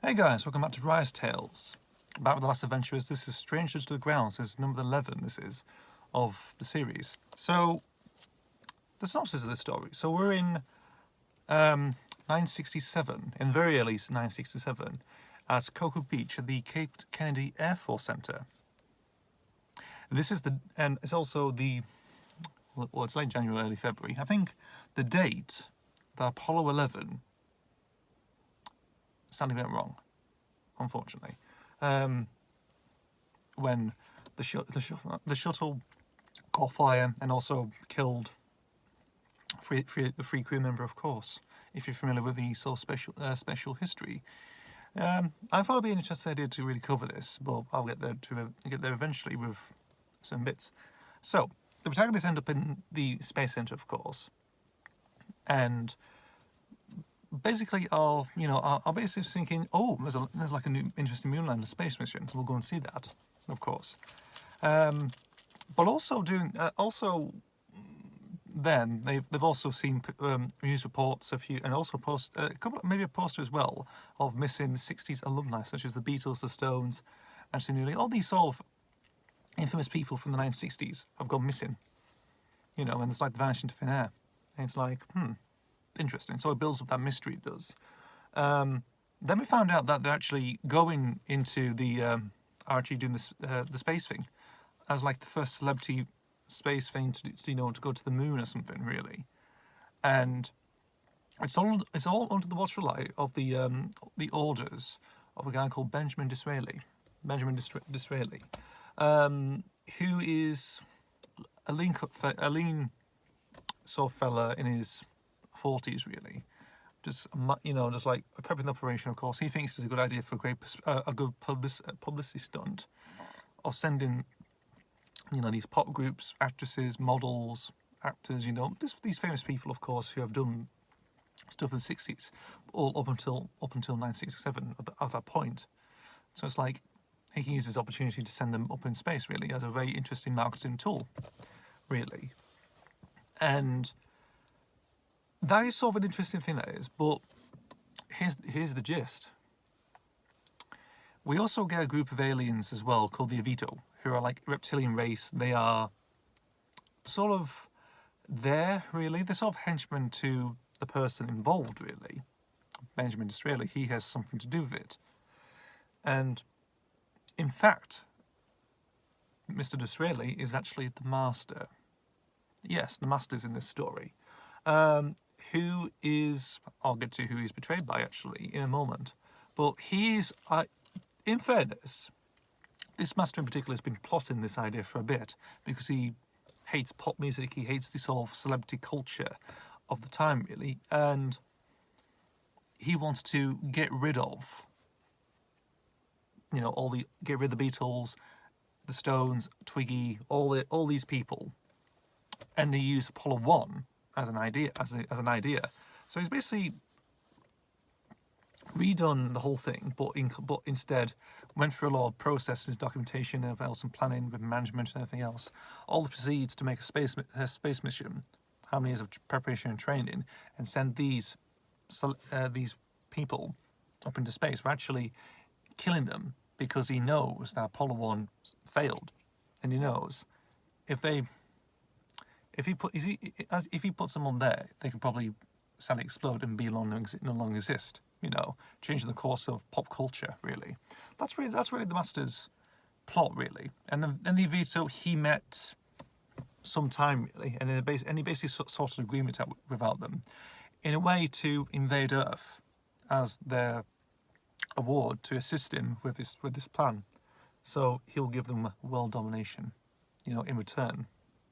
Hey guys, welcome back to Rise Tales. Back with the last adventurers. This is Strangers to the Grounds. This is number 11, this is, of the series. So, the synopsis of this story. So we're in 967, in the very early 967, at Cocoa Beach at the Cape Kennedy Air Force Center. This is and it's also well, it's late January, early February. I think the date, the Apollo 11, sounded a bit wrong, unfortunately. When the shuttle caught fire and also killed the free crew member, of course. If you're familiar with the sort of special history, I thought it'd be an interesting idea to really cover this, but I'll get there eventually with some bits. So the protagonists end up in the space center, of course, and basically are basically thinking, oh, there's like a new interesting moonlander space mission. We'll go and see that, of course. But also then they've also seen news reports and also maybe a poster as well of missing 60s alumni such as the Beatles, the Stones, and nearly all these sort of infamous people from the 1960s have gone missing. And it's like vanished into thin air. And it's like, interesting. So it builds up that mystery, it does. Then we found out that they're actually going into are actually doing this the space thing as like the first celebrity space thing to go to the moon or something, really. And it's all under the watchful eye of the orders of a guy called Benjamin Disraeli, who is a lean sort of fella in his 40s, really. Just like prepping the operation. Of course, he thinks it's a good idea for a good publicity stunt of sending these pop groups, actresses, models, actors, these famous people, of course, who have done stuff in the 60s, all up until 1967 at that point. So it's like he can use this opportunity to send them up in space, really, as a very interesting marketing tool, really. And that is sort of an interesting thing, that is. But here's the gist. We also get a group of aliens as well called the Avito, who are like a reptilian race. They are sort of really. They're sort of henchmen to the person involved, really. Benjamin Disraeli, he has something to do with it. And in fact, Mr. Disraeli is actually the master. Yes, the master's in this story. I'll get to who he's betrayed by, actually, in a moment. But in fairness, this master in particular has been plotting this idea for a bit, because he hates pop music, he hates the sort of celebrity culture of the time, really, and he wants to get rid of, get rid of the Beatles, the Stones, Twiggy, all these people, and he used Apollo 1 as an idea. So he's basically redone the whole thing, but instead went through a lot of processes, documentation, and else, and planning with management and everything else. All the proceeds to make a space mission, how many years of preparation and training, and send these people up into space. We're actually killing them because he knows that Apollo 1 failed, and he knows if he puts them on there, they could probably sadly explode and no longer exist. Changing the course of pop culture, really. That's really the master's plot, really. And then the Vito, he met some time, really, and he basically sorted an agreement out without them, in a way to invade Earth as their award to assist him with this plan. So he'll give them world domination, in return,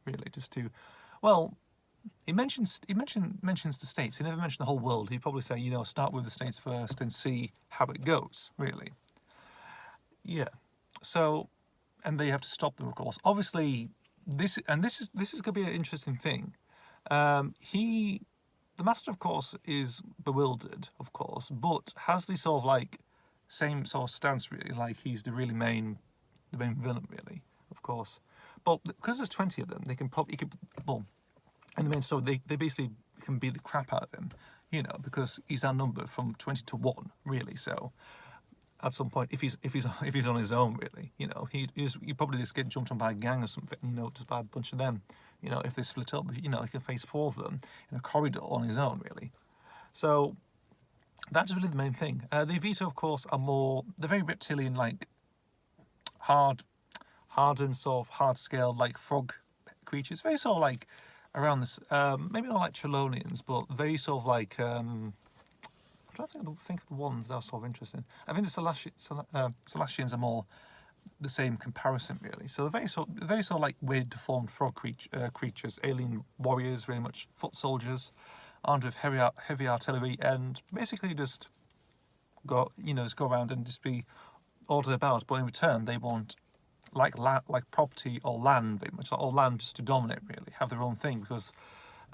really, just to, well. He mentions the States. He never mentioned the whole world. He'd probably say, start with the States first and see how it goes, really. Yeah. So, and they have to stop them, of course. Obviously, this is going to be an interesting thing. The master, of course, is bewildered, of course, but has this sort of like same sort of stance, really, like he's the main villain, really, of course. But because there's 20 of them, in the main story, they basically can beat the crap out of him, because he's outnumbered from 20 to 1, really. So at some point, if he's on his own, really, he probably just get jumped on by a gang or something, just by a bunch of them. If they split up, he can face 4 of them in a corridor on his own, really. So that's really the main thing. The Vito, of course, they're very reptilian, like hardened, sort of hard scale, like frog creatures. Very sort of like around this, maybe not like Chelonians, but very sort of like, I'm trying to think of the ones that are sort of interesting. I think the Salacians are more the same comparison, really. So they're very sort of like weird, deformed frog creatures, alien warriors, very much foot soldiers, armed with heavy artillery, and basically just go around and just be ordered about. But in return, they want like property or land, very much, or land just to dominate, really, have their own thing, because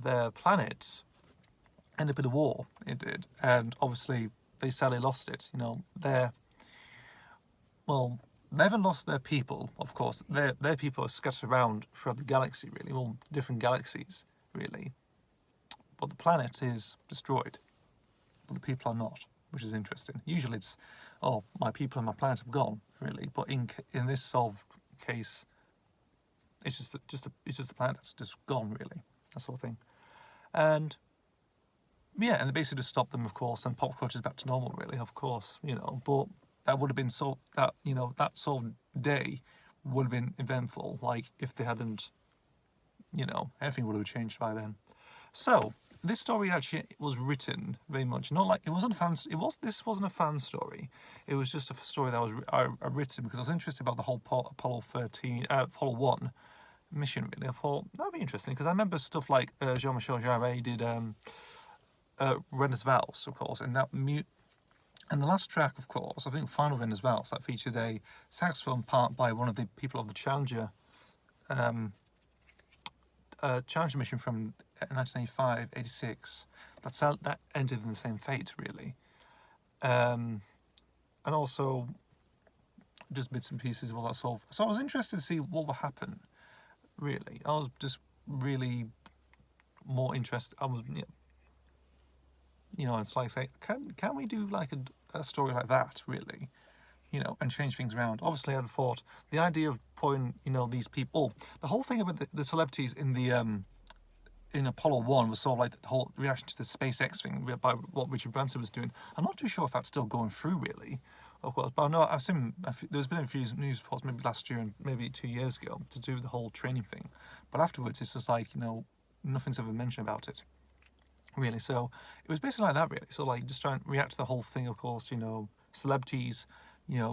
their planet ended up in a war. It did, and obviously they sadly lost it. They haven't lost their people, of course. Their people are scattered around throughout the galaxy, really, all different galaxies, really. But the planet is destroyed, but the people are not, which is interesting. Usually it's, oh, my people and my planet have gone, really. But in this sort of case, it's just the planet that's just gone, really. That sort of thing. And yeah, and they basically just stopped them, of course, and pop culture's back to normal, really, of course, But that would have been that sort of day would have been eventful, like if they hadn't, everything would have changed by then. So this story actually was written very much not like this wasn't a fan story. It was just a story that was written because I was interested about the whole Apollo 1 mission. Really, I thought that would be interesting because I remember stuff like Jean-Michel Jarre did Renner's Vows, of course, and and the last track, of course, I think Final Renner's Vows, that featured a saxophone part by one of the people of the Challenger mission from 1985-86. That ended in the same fate, really. And also just bits and pieces of all that sort of. So I was interested to see what would happen, really. I was just really more interested. I was, it's like, say, can we do like a story like that, really? And change things around. Obviously, I'd thought the idea of putting, these people, the whole thing about the celebrities in the in Apollo 1 was sort of like the whole reaction to the SpaceX thing by what Richard Branson was doing. I'm not too sure if that's still going through, really, of course. But I know I've seen there's been a few news reports, maybe last year and maybe 2 years ago, to do the whole training thing. But afterwards, it's just like nothing's ever mentioned about it, really. So it was basically like that, really. So like just trying to react to the whole thing, of course. Celebrities.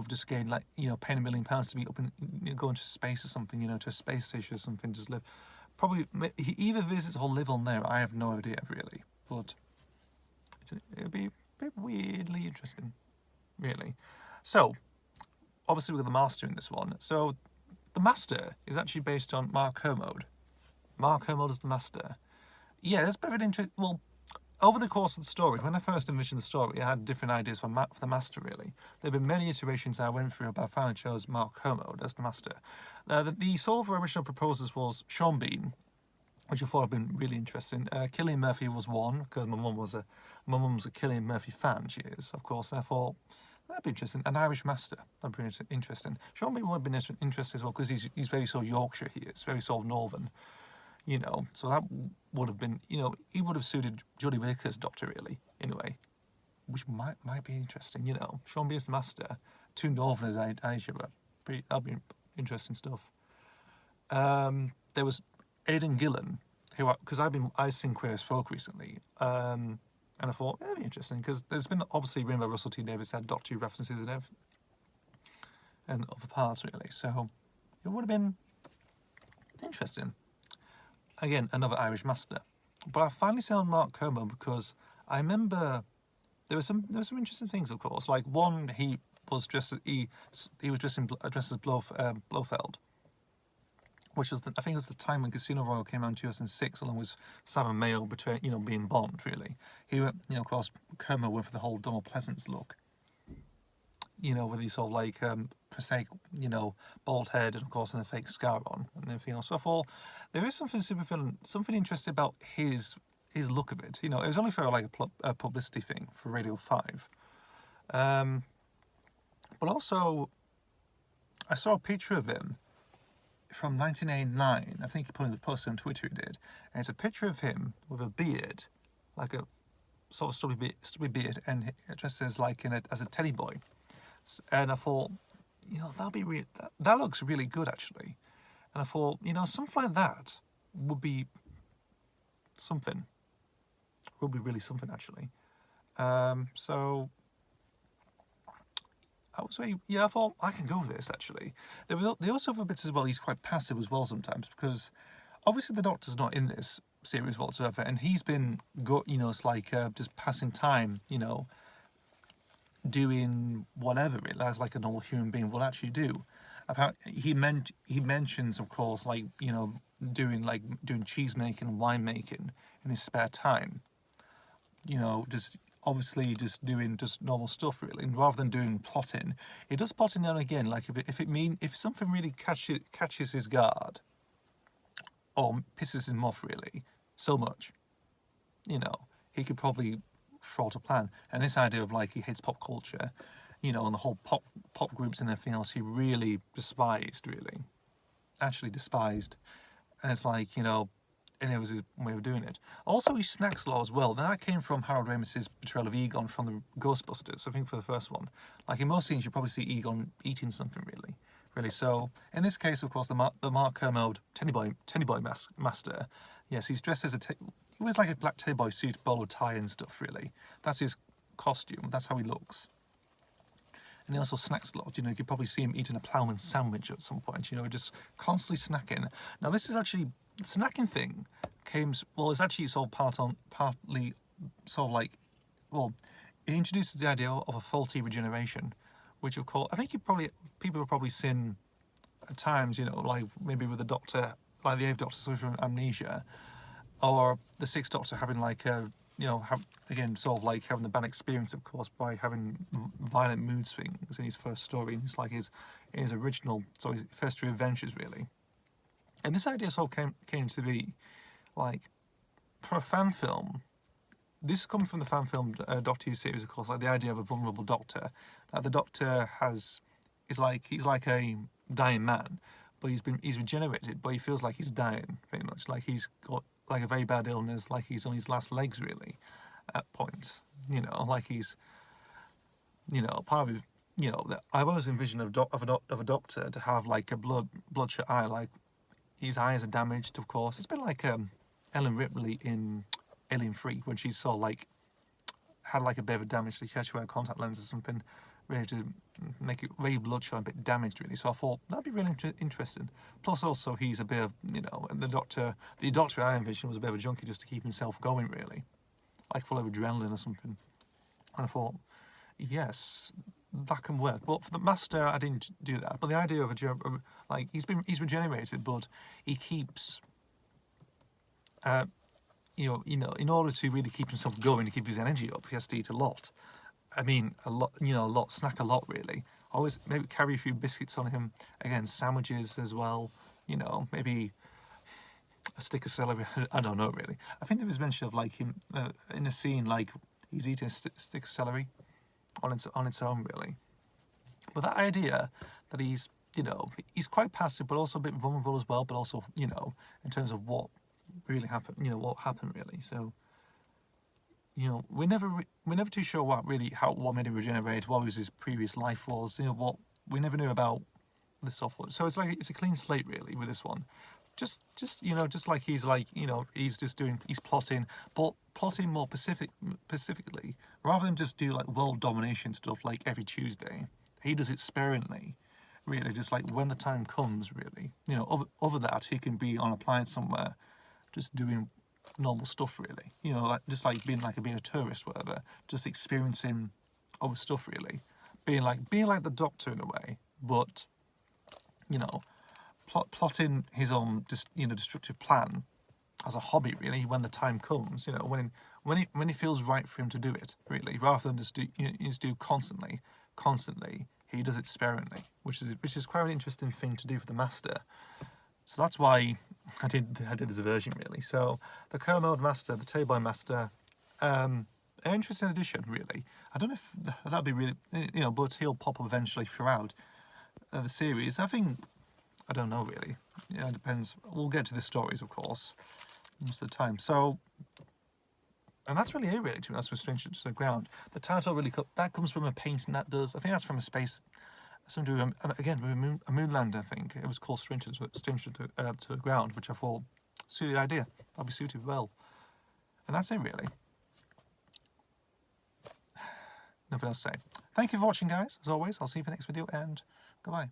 Just getting like, paying £1 million to be up and go into space or something, to a space station or something, just live. Probably he either visits or live on there. I have no idea, really. But it'll be a bit weirdly interesting, really. So, obviously we've got the Master in this one. So, the Master is actually based on Mark Kermode. Mark Kermode is the Master. Yeah, that's very interesting. Well, over the course of the story, when I first envisioned the story, I had different ideas for the Master, really. There have been many iterations I went through, but I finally chose Mark Kermode as the Master. The sort of original proposals was Sean Bean, which I thought had been really interesting. Cillian Murphy was one, because my mum was a Cillian Murphy fan, she is, of course. And I thought, that'd be interesting. An Irish Master, that'd be interesting. Sean Bean would have been interesting as well, because he's very sort of Yorkshire, he is, very sort of northern. So that would have been, he would have suited Jodie Whittaker's Doctor, really, in a way, which might be interesting, Sean Bean's the Master, 2 Northerners and each other, that'd be interesting stuff. There was Aidan Gillen, who, because I've seen Queer as Folk recently, and I thought, that'd be interesting, because there's been, obviously, Rainbow Russell T Davies had Doctor Who references and other parts, really, so it would have been interesting. Again, another Irish Master. But I finally said on Mark Kermode because I remember there were some interesting things, of course. Like one, he was dressed as Blofeld, which was I think it was the time when Casino Royale came out in 2006, along with Simon Mayo being Bond. Really, he went, of course, Kermode went for the whole Donald Pleasance look. With his sort of like prosaic, bald head, and of course, and a fake scar on, and everything else. So I thought there is something interesting about his look of it. It was only for like a publicity thing for Radio 5. But also, I saw a picture of him from 1989. I think he put a post on Twitter. He did, and it's a picture of him with a beard, like a sort of stubby beard, and dressed as like as a teddy boy. And I thought, that'll be that looks really good actually. And I thought, something like that would be something. Would be really something actually. So I would say, I thought I can go with this actually. They also have a bit as well. He's quite passive as well sometimes because obviously the Doctor's not in this series whatsoever, and he's been it's like just passing time, doing whatever it as like a normal human being will actually do. He mentions, of course, like doing cheese making and wine making in his spare time. Just obviously just doing just normal stuff really, and rather than doing plotting, he does plotting now and again. Like if something really catches his guard or pisses him off really so much, he could probably throw out a plan. And this idea of like he hates pop culture, and the whole pop groups and everything else he really actually despised. And it's like, and it was his way of doing it. Also, he snacks a lot as well. That came from Harold Ramis's portrayal of Egon from the Ghostbusters, I think, for the first one. Like in most scenes, you probably see Egon eating something really. So in this case, of course, the Mark Kermode Teddy Boy master. Yes, he's dressed as he wears like a black Teddy Boy suit, bolo tie and stuff. Really, that's his costume. That's how he looks. And he also snacks a lot. You could probably see him eating a ploughman sandwich at some point. Just constantly snacking. Now, this is actually the snacking thing it's actually sort of partly sort of like, it introduces the idea of a faulty regeneration, which of course I think people have probably seen at times, like maybe with the Doctor, like the 8th Doctor suffering from amnesia, or the 6th Doctor having like again sort of like having the bad experience, of course, by having violent mood swings in his first story, and it's like his original, so his first 2 adventures really. And this idea sort of came to be like for a fan film. This is coming from the fan film Doctor Who series, of course, like the idea of a vulnerable Doctor. The Doctor he's like a dying man, but he's regenerated, but he feels like he's dying very much, like he's got like a very bad illness, like he's on his last legs really at point. Like he's part of I've always envisioned of a Doctor to have like a bloodshot eye, like his eyes are damaged, of course. It's been like Ellen Ripley in Alien 3, when she's sort of like had like a bit of a damage, so she had to wear a contact lens or something, really to make it very bloodshot, a bit damaged really. So I thought that'd be really interesting. Plus also he's a bit of, and the Doctor I envisioned was a bit of a junkie just to keep himself going really, like full of adrenaline or something. And I thought, yes, that can work. But for the Master, I didn't do that. But the idea of like he's regenerated, but he keeps, in order to really keep himself going, to keep his energy up, he has to eat a lot. I mean, snack a lot really. Always maybe carry a few biscuits on him. Again, sandwiches as well. Maybe a stick of celery. I don't know really. I think there was mention of like him in a scene, like he's eating a stick of celery on its own really. But that idea that he's quite passive, but also a bit vulnerable as well, but also in terms of what really happened, what happened really. So we're never too sure what made him regenerate, what his previous life was, what we never knew about this software. So it's a clean slate really with this one. Just like he's plotting, but plotting more specifically, rather than just do like world domination stuff like every Tuesday. He does it sparingly, really, just like when the time comes, really. Over that, he can be on a planet somewhere, just doing normal stuff, really. Like being a tourist, whatever, just experiencing other stuff, really. Being like the Doctor in a way, but plotting his own destructive plan as a hobby, really, when the time comes, when he feels right for him to do it, really, rather than just do constantly. He does it sparingly, which is quite an interesting thing to do for the Master. So that's why I did this version really. So the Kermode Master, the Teddy Boy Master, an interesting addition, really. I don't know if that'd be really, you know, but he'll pop up eventually throughout the series. I think, I don't know really. Yeah, it depends. We'll get to the stories, of course, most of the time. So, and that's really it, really. That's from Stranger to the Ground. The title really that comes from a painting that does. I think that's from a space. Something to do again with a moon lander. I think it was called Stranger to the Ground, which I thought suited the idea. That'll be suited well. And that's it, really. Nothing else to say. Thank you for watching, guys. As always, I'll see you for the next video, and goodbye.